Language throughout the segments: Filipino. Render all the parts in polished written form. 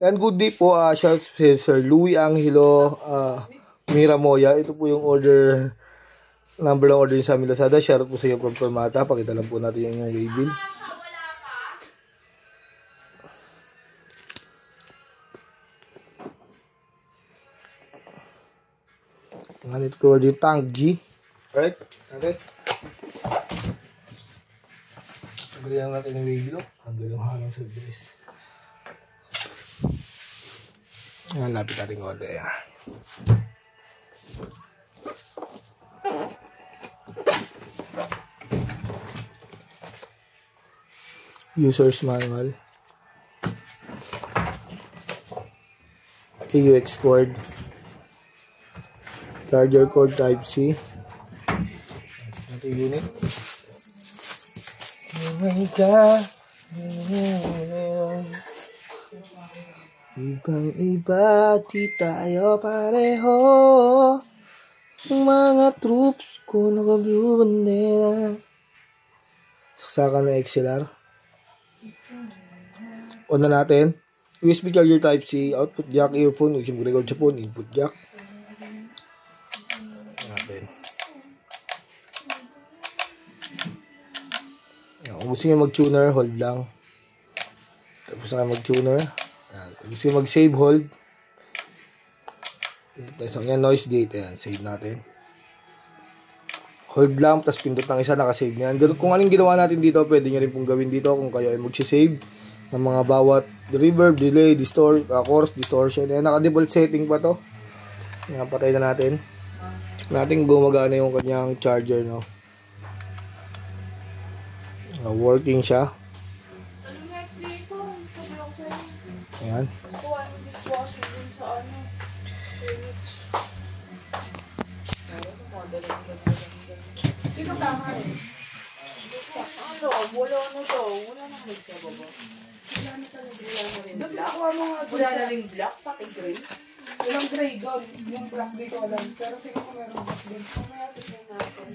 And good day po, shout si Sir Louie Angelo Miramoya. Ito po yung order, number ng order sa amin Lazada. Shout out po sa iyo from Permata. Pakita lang po natin yung waybill. Nganit ko order yung Tank G. Right? Okay. Tanggalin natin yung waybill. Tanggalin yung halang sa dress. Ayan, lapit natin order. Ayan. User's manual. AUX cord. Charger cord type C. Ito yung unit. Oh my God. Ibang iba, di tayo pareho. Yung mga troops ko naka-blue bandera. Saksakan na XLR. On na natin. USB charger type C, output jack, earphone, huwag siyang record sa phone, input jack. Natin. Kung gusto nyo mag-tuner, hold lang. Tapos na kayo mag-tuner. Kung gusto nyo mag-save, hold. Pindot tayo sa kanya, noise gate. Ayan, save natin. Hold lang, tapos pindot ng isa, nakasave na yan. Kung anong ginawa natin dito, pwede nyo rin pong gawin dito kung kayo ay mag-save ng mga bawat reverb, delay, chorus, distortion. Ayan, naka-default setting pa to. Ayan, patay na natin. Natin gumagana yung kanyang charger, no? Working siya. Ayan. Sino tama eh? Wala na to. Wala na magsababa. Wala na talaga. Wala na rin black, pati gray. Walang gray doon. Yung black dito alam. Pero tingnan ko meron black din. Mamaya tignan natin.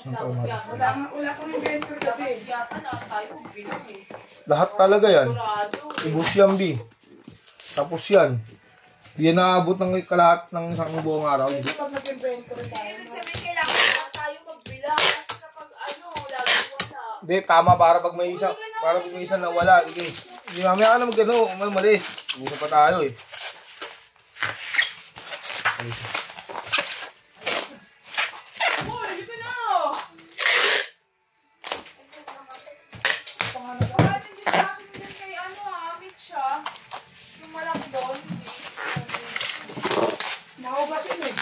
Wala ko rin venture kasi. Lahat talaga yan. Ibus yan, B. Tapos yan. Hindi yan naabot ng kalahat ng isang buong araw. Kasi pag nag-inventory tayo. Ibig sabihin kailangan na tayo magbilang. Kasi kapag lagi wala. Hindi, tama para pag may isa na wala. Hindi, mamaya ka na mag-ano, umalis. Usa pa tayo eh. Naubasin eh.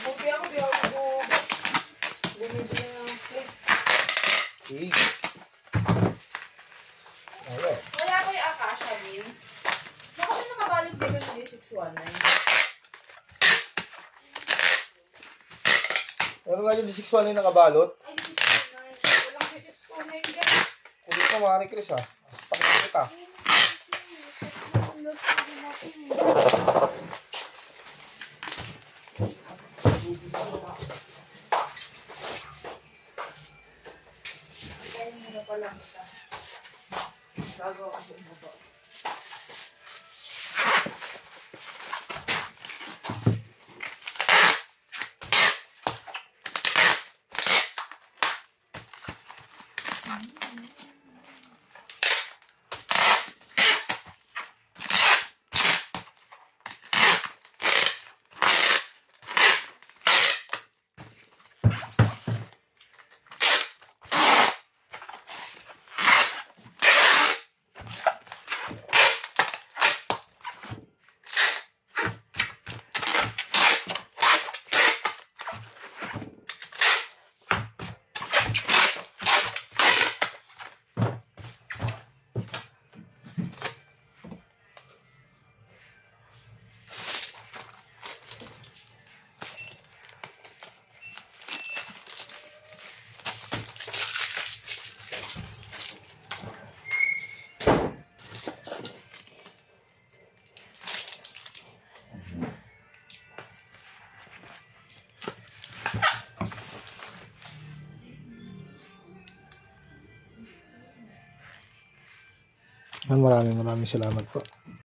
Buti ako, di ako nag-ubas. Bumibili ng plate. Okay. Wala ko yung Akasha din. Baka may nakabalog din yung D619. Ano nga yung D619 na nakabalot? Ay, D619. Walang visits ko na yun dyan. Kulit mo, Mari Chris ha. Pakita kita. Lost ko din natin. Bago ako bumaba. Maraming salamat po.